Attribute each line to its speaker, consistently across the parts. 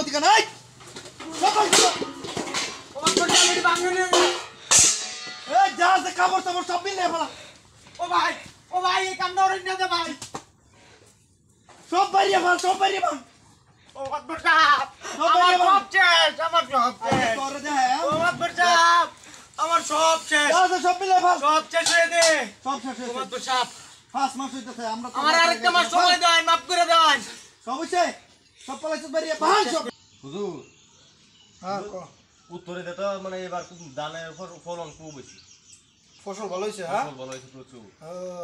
Speaker 1: অধিকার নাই। এই যা আছে কাপড় চাপড় সব মিলে ফেলা।
Speaker 2: ও ভাই এই কামটা ওরে না দে ভাই।
Speaker 1: সব বাইরে ফেল, সব বাইরে ফেল।
Speaker 2: ও মাতবর সাহেব আমার সব শেষ, আমার সব শেষ।
Speaker 1: তোরে দে
Speaker 2: ও মাতবর সাহেব আমার সব শেষ,
Speaker 1: যা আছে সব মিলে ফেল।
Speaker 2: সব শেষ হয়ে দে।
Speaker 1: সব শেষ
Speaker 2: ও
Speaker 1: হয়েছে।
Speaker 2: মাতবর সাহেব
Speaker 1: 5 মাস হইতেছে আমরা তো
Speaker 2: আমার আরেকটা মাস সময় দেন, মাফ করে দেন।
Speaker 1: সব হইছে, সব পালাইছে বাইরে ভাঙ সব।
Speaker 3: হুজুর
Speaker 1: হ্যাঁ
Speaker 3: উত্তরে দিতে মানে এবার খুব ধানের ফলন খুব বেশি,
Speaker 1: ফসল ভালো হইছে। হ্যাঁ
Speaker 3: ফসল ভালো হয়েছে প্রচুর।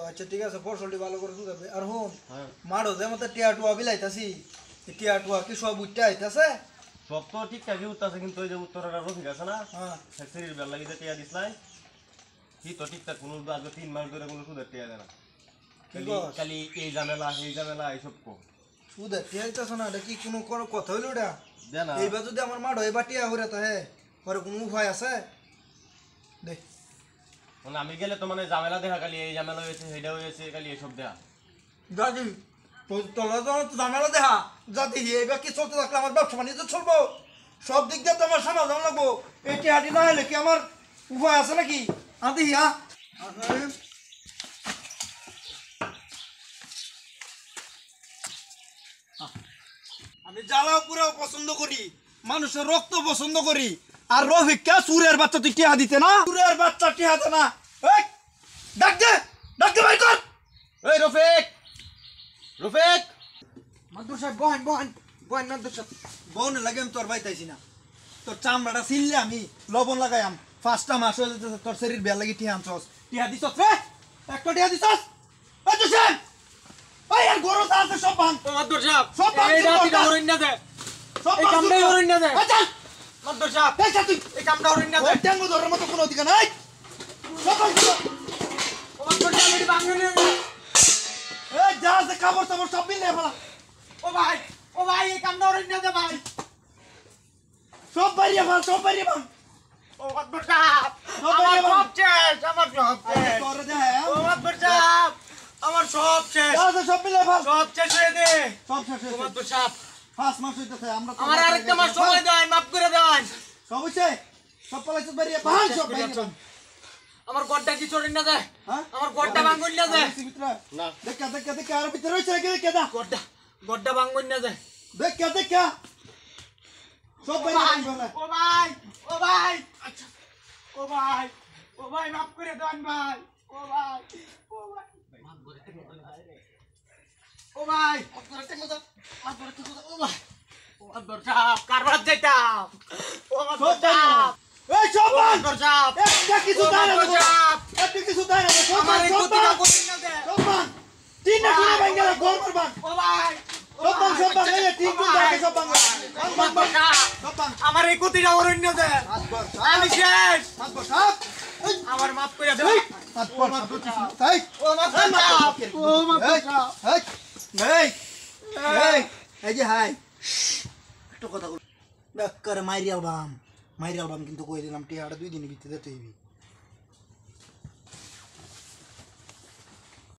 Speaker 1: আচ্ছা ঠিক আছে, ফসলটি ভালো করে শুকাবে। আর হুন
Speaker 3: হ্যাঁ
Speaker 1: মারো যেমন টিয়া টুয়া বিলাইতাছি, টিয়া টুয়া কি সব উঠতে আইতাছে।
Speaker 3: সব তো ঠিকঠাকই উঠতেছে, কিন্তু ওই যে উত্তরের রফিক আছে না,
Speaker 1: হ্যাঁ
Speaker 3: ফ্যাক্টরির বেল লাগিয়ে টিয়া দিসলাই কি তো ঠিকঠাক কোনো আজকে 3 মাস ধরে কোনো সুদের টিয়া দেয় না। খালি এই ঝামেলা এইসব কো
Speaker 1: সুদে টিয়া আইতাছে না, এটা কি কোনো কোনো কথা হইলো? এটা
Speaker 3: দেয় না।
Speaker 1: এইবার যদি আমার মারো এবার টিয়া হইরা তাহে পরে কোনো উপায় আছে? দেখ
Speaker 3: মানে আমি গেলে তো মানে ঝামেলা দেখা, খালি এই ঝামেলা হয়েছে সেটা হয়েছে, খালি এসব দেয়া।
Speaker 1: দাদি তোলা তো ঝামেলা দেখা যাতে এবার কি চলতে থাকলে আমার ব্যবসা বাণিজ্য চলবো, সব দিক দিয়ে তো আমার সমাধান লাগবো। এই টিয়াটি না হলে কি আমার উপায় আছে নাকি? আদি হ্যাঁ আমি জ্বালাও পুরাও পছন্দ করি, মানুষের রক্ত পছন্দ করি। আর রফিককে সুরের বাচ্চা তুই টিহা দিতে না, সুরের বাচ্চা টিহা দে না। এই ডাক দে ভাই কর।
Speaker 3: এই রফিক, রফিক
Speaker 1: মাদুর সাহেব বহেন মাদুর সাহেব বহনে লাগে। আমি তোর বাইতাইছি না, তোর চামড়াটা ছিললে আমি লবণ লাগাইম। 5টা মাস হয়ে যেতেছে তোর শরীর বেয়া লাগি টিহা আনছস। টিহা দিছস রে, একটা টিহা দিছস। এই জোসেন ওই আর গরু আছে সব ভাঙ।
Speaker 2: ও মাতবর সাহেব
Speaker 1: সব ভাঙ,
Speaker 2: এই রাতিটা ওরে না দে,
Speaker 1: সব
Speaker 2: এই কামটাই ওরে না দে।
Speaker 1: আচ্ছা
Speaker 2: মাতবর সাহেব
Speaker 1: এই তুই
Speaker 2: এই কামটা ওরে না দে।
Speaker 1: ওই ট্যাঙ্গো ধরার মতো কোনো অধিকার নাই। সব ভাঙ।
Speaker 2: ও মাতবর সাহেব এই ভাঙনে না দে।
Speaker 1: এই যা আছে কাপড় চাপড় সব মিলে ফেলা।
Speaker 2: ও ভাই এই কামটা ওরে না দে ভাই।
Speaker 1: সব বাইরে ফেল, সব বাইরে ফেল।
Speaker 2: ও মাতবর সাহেব আমার সব শেষ, আমার সব শেষ।
Speaker 1: তোরে দে
Speaker 2: ও মাতবর সাহেব আমার সব শেষ,
Speaker 1: যা আছে সব মিলে ফেল।
Speaker 2: সব শেষ হয়ে দে।
Speaker 1: সব শেষ
Speaker 2: ও
Speaker 1: হয়েছে।
Speaker 2: মাতবর সাহেব
Speaker 1: 5 মাস হইতেছে আমরা তো
Speaker 2: আমার আরেকটা মাস সময় দেন, মাফ করে দেন।
Speaker 1: সব হইছে, সব পালাইছে বাইরে ভাঙ সব বাইরে ভাঙ।
Speaker 2: আমার গড়টা কি চড়িন না দেয়,
Speaker 1: হ্যাঁ
Speaker 2: আমার গড়টা ভাঙুন না দেয়।
Speaker 3: না
Speaker 1: দেখা আর ভিতরে হইছে দেখে দা
Speaker 2: গড়টা ভাঙুন না দেয়।
Speaker 1: দেখা সব বাইরে ভাঙ না।
Speaker 2: ও ভাই আচ্ছা ও ভাই মাফ করে দেন ভাই। ও ভাই মাফ করে দেন ও ভাই মাফ করে দেন ও ভাই ও মাতবর সাহেব কারবার যাইতাম। ও মাতবর সাহেব
Speaker 1: এই সব ভাঙ।
Speaker 2: মাতবর সাহেব
Speaker 1: একটা কিছু দাঁড়া না, একটা কিছু দাঁড়া না। সব
Speaker 2: আমার
Speaker 1: ভাঙ,
Speaker 2: এই
Speaker 1: সব
Speaker 2: গতিটা
Speaker 1: ভাঙ,
Speaker 2: করেন না দেয়।
Speaker 1: সব ভাঙ। তিনটা করে ভাঙ গেল, ঘর ভাঙ।
Speaker 2: ও ভাই
Speaker 1: সব ভাঙ, সব ভাঙ। এই তিন দিন ধরে সব ভাঙ। ভাঙ, ভাঙ, ভাঙ। সব ভাঙ।
Speaker 2: আমার এই গতিটা অরণ্য দেয়,
Speaker 1: মাতবর
Speaker 2: আমি শেষ।
Speaker 1: মাতবর সাহেব। এই
Speaker 2: আমার মাফ করে দেন।
Speaker 1: মাতবর এই
Speaker 2: ও মাতবর সাহেব ও মাতবর সাহেব
Speaker 1: এই এই এই যে হাই একটা কথা বল ডাক্তার মাইরিয়াল বাম কিন্তু কই দিলাম টিয়াটা 2 দিনের ভিতরে দিতে হইবি।